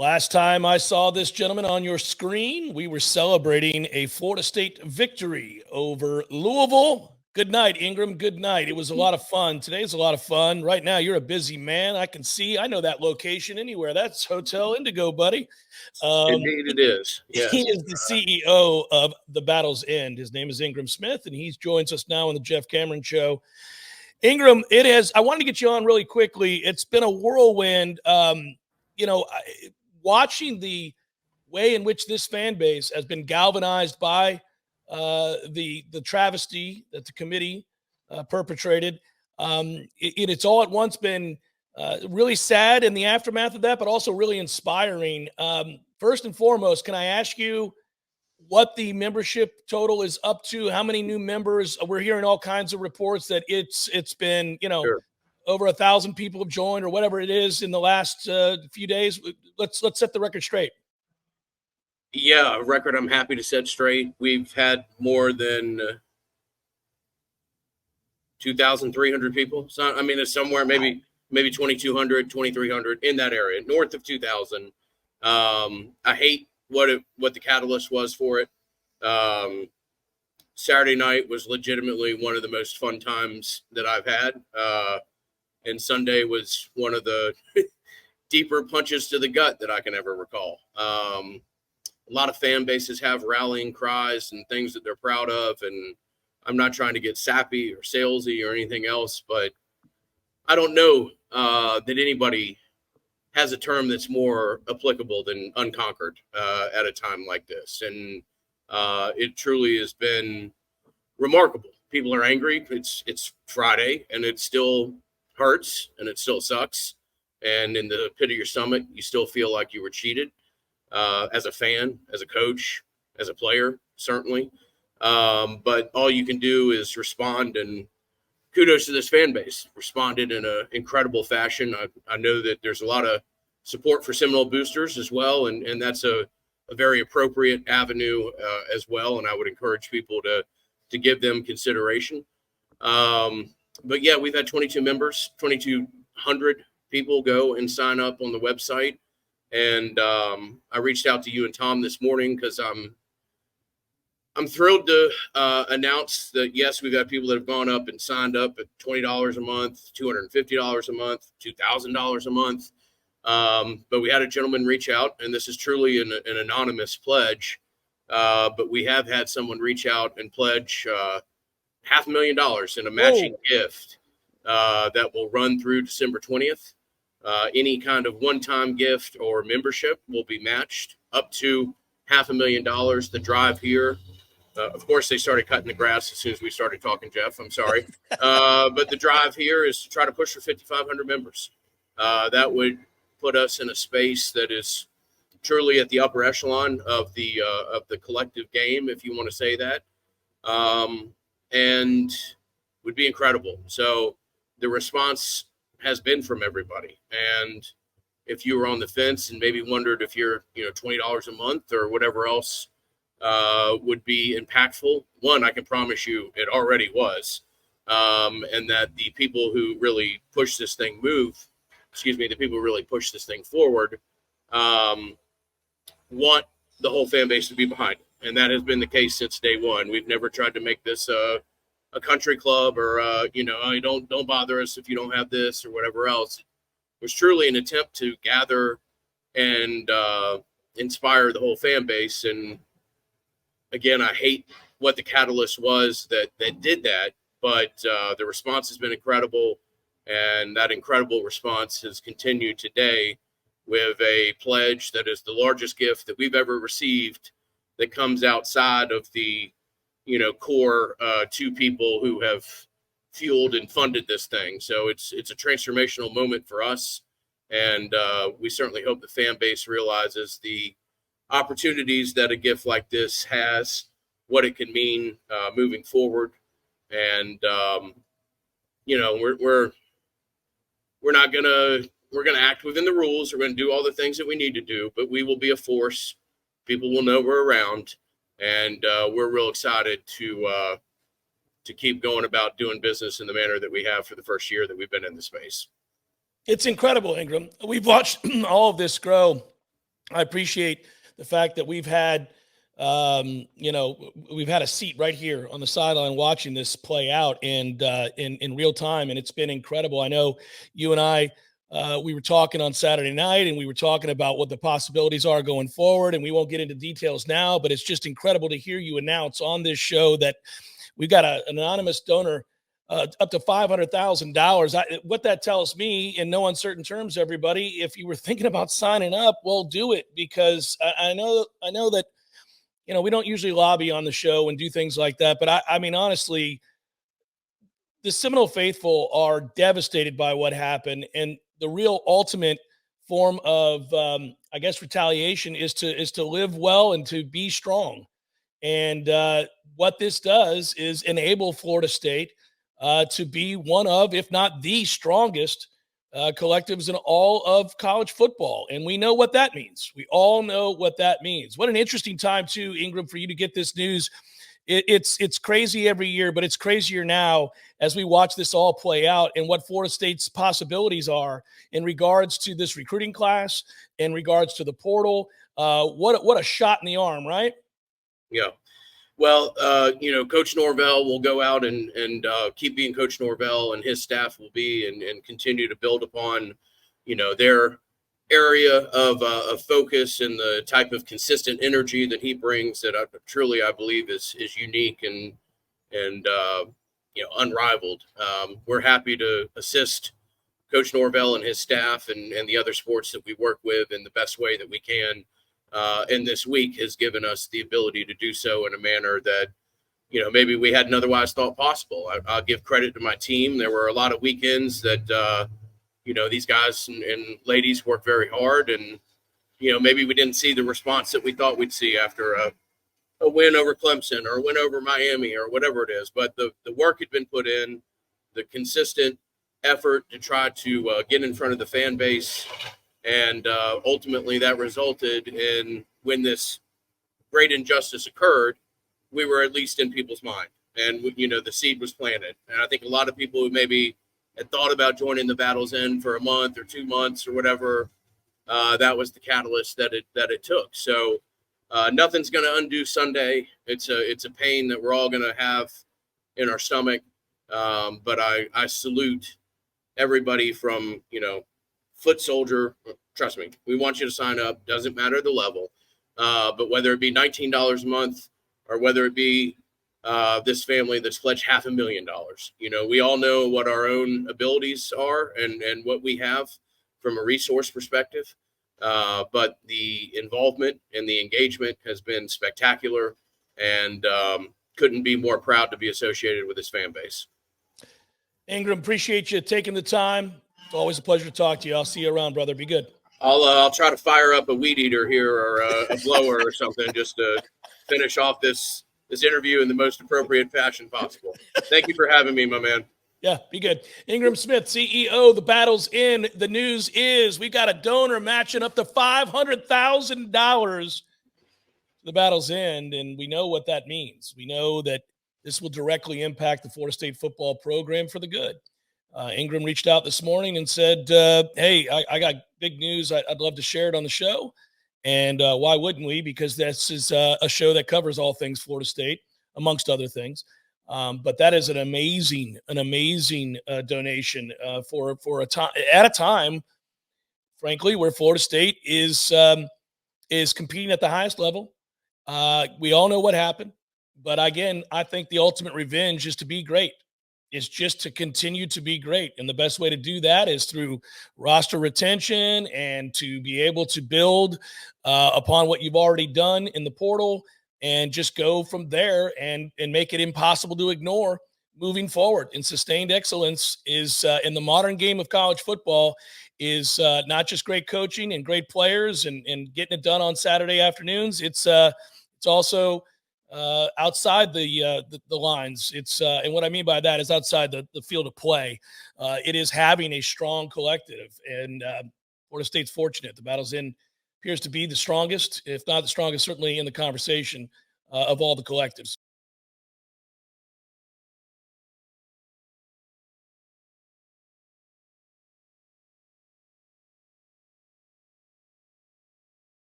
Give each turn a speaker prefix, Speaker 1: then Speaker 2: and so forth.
Speaker 1: Last time I saw this gentleman on your screen, we were celebrating a Florida State victory over Louisville. Good night, Ingram. Good night. It was a lot of fun. Today's a lot of fun. Right now, you're a busy man. I can see. I know that location anywhere. That's Hotel Indigo, buddy.
Speaker 2: Indeed it is. Yes.
Speaker 1: He is the CEO of The Battle's End. His name is Ingram Smith, and he joins us now on the Jeff Cameron Show. Ingram, I wanted to get you on really quickly. It's been a whirlwind. Watching the way in which this fan base has been galvanized by the travesty that the committee perpetrated, it's all at once been really sad in the aftermath of that, but also really inspiring. First and foremost, can I ask you what the membership total is up to? How many new members? We're hearing all kinds of reports that it's been,
Speaker 2: Sure.
Speaker 1: over 1,000 people have joined or whatever it is in the last few days. Let's set the record straight.
Speaker 2: Yeah, a record I'm happy to set straight. We've had more than 2,300 people. So, I mean, it's somewhere maybe 2,200, 2,300 in that area, north of 2,000. I hate what the catalyst was for it. Saturday night was legitimately one of the most fun times that I've had. And Sunday was one of the deeper punches to the gut that I can ever recall. A lot of fan bases have rallying cries and things that they're proud of. And I'm not trying to get sappy or salesy or anything else, but I don't know that anybody has a term that's more applicable than unconquered at a time like this. And it truly has been remarkable. People are angry. It's Friday and it still hurts and it still sucks. And in the pit of your stomach, you still feel like you were cheated as a fan, as a coach, as a player, certainly. But all you can do is respond, and kudos to this fan base. Responded in an incredible fashion. I know that there's a lot of support for Seminole boosters as well, and that's a very appropriate avenue as well. And I would encourage people to give them consideration. But yeah, we've had 22 members, 2,200 people go and sign up on the website. And I reached out to you and Tom this morning because I'm thrilled to announce that, yes, we've got people that have gone up and signed up at $20 a month, $250 a month, $2,000 a month. But we had a gentleman reach out, and this is truly an anonymous pledge. But we have had someone reach out and pledge $500,000 in a matching gift that will run through December 20th. Any kind of one-time gift or membership will be matched up to $500,000. The drive here, of course, they started cutting the grass as soon as we started talking, Jeff. I'm sorry. But the drive here is to try to push for 5,500 members. That would put us in a space that is truly at the upper echelon of the collective game, if you want to say that, and would be incredible. So the response has been from everybody. And if you were on the fence and maybe wondered if you're, $20 a month or whatever else would be impactful, one, I can promise you it already was. And that the people who really push this thing forward want the whole fan base to be behind it. And that has been the case since day one. We've never tried to make this a country club or, don't bother us if you don't have this or whatever else. It was truly an attempt to gather and inspire the whole fan base. And again, I hate what the catalyst was that did that, but the response has been incredible. And that incredible response has continued today with a pledge that is the largest gift that we've ever received that comes outside of the core two people who have fueled and funded this thing. So it's a transformational moment for us. And we certainly hope the fan base realizes the opportunities that a gift like this has, what it can mean moving forward. And, we're going to act within the rules. We're going to do all the things that we need to do, but we will be a force. People will know we're around. And we're real excited to keep going about doing business in the manner that we have for the first year that we've been in the space.
Speaker 1: It's incredible, Ingram. We've watched all of this grow I appreciate the fact that we've had, we've had a seat right here on the sideline watching this play out and in real time, and it's been incredible. I know you and I, we were talking on Saturday night, and we were talking about what the possibilities are going forward, and we won't get into details now, but it's just incredible to hear you announce on this show that we've got an anonymous donor up to $500,000. What that tells me, in no uncertain terms, everybody, if you were thinking about signing up, well, do it, because I know that we don't usually lobby on the show and do things like that, but I mean, honestly, the Seminole faithful are devastated by what happened, and the real ultimate form of, I guess, retaliation is to live well and to be strong. And what this does is enable Florida State to be one of, if not the strongest collectives in all of college football. And we know what that means. We all know what that means. What an interesting time, too, Ingram, for you to get this news. It's crazy every year, but it's crazier now as we watch this all play out and what Florida State's possibilities are in regards to this recruiting class, in regards to the portal. What a shot in the arm, right?
Speaker 2: Yeah. Well, Coach Norvell will go out and keep being Coach Norvell, and his staff will be and continue to build upon, their area of focus and the type of consistent energy that he brings that I believe is unique and unrivaled. We're happy to assist Coach Norvell and his staff and the other sports that we work with in the best way that we can. And this week has given us the ability to do so in a manner that, maybe we hadn't otherwise thought possible. I'll give credit to my team. There were a lot of weekends that, these guys and ladies worked very hard, and, maybe we didn't see the response that we thought we'd see after a win over Clemson or a win over Miami or whatever it is. But the work had been put in, the consistent effort to try to get in front of the fan base. And ultimately that resulted in, when this great injustice occurred, we were at least in people's mind, and, the seed was planted. And I think a lot of people who maybe had thought about joining the Battle's End for a month or 2 months or whatever, that was the catalyst that it took. So nothing's going to undo Sunday. It's a pain that we're all going to have in our stomach. But I salute everybody from, foot soldier. Trust me, we want you to sign up. Doesn't matter the level. But whether it be $19 a month or whether it be this family that's pledged $500,000, we all know what our own abilities are and what we have from a resource perspective. But the involvement and the engagement has been spectacular, and couldn't be more proud to be associated with this fan base.
Speaker 1: Ingram, appreciate you taking the time. It's always a pleasure to talk to you. I'll see you around, brother. Be good.
Speaker 2: I'll try to fire up a weed eater here or a blower or something just to finish off this interview in the most appropriate fashion possible. Thank you for having me, my man.
Speaker 1: Yeah, be good. Ingram Smith, CEO, The Battle's In. The news is we've got a donor matching up to $500,000 to The Battle's End, and we know what that means. We know that this will directly impact the Florida State football program for the good. Ingram reached out this morning and said, hey, I got big news. I'd love to share it on the show. And why wouldn't we? Because this is a show that covers all things Florida State, amongst other things. But that is an amazing donation for a time, at a time, frankly, where Florida State is competing at the highest level. We all know what happened. But again, I think the ultimate revenge is to be great. Is just to continue to be great. And the best way to do that is through roster retention and to be able to build upon what you've already done in the portal and just go from there and make it impossible to ignore moving forward. And sustained excellence is in the modern game of college football is not just great coaching and great players and getting it done on Saturday afternoons. It's also outside the lines. It's and what I mean by that is outside the field of play. It is having a strong collective, and Florida State's fortunate. The Battle's In appears to be the strongest, if not the strongest, certainly in the conversation of all the collectives.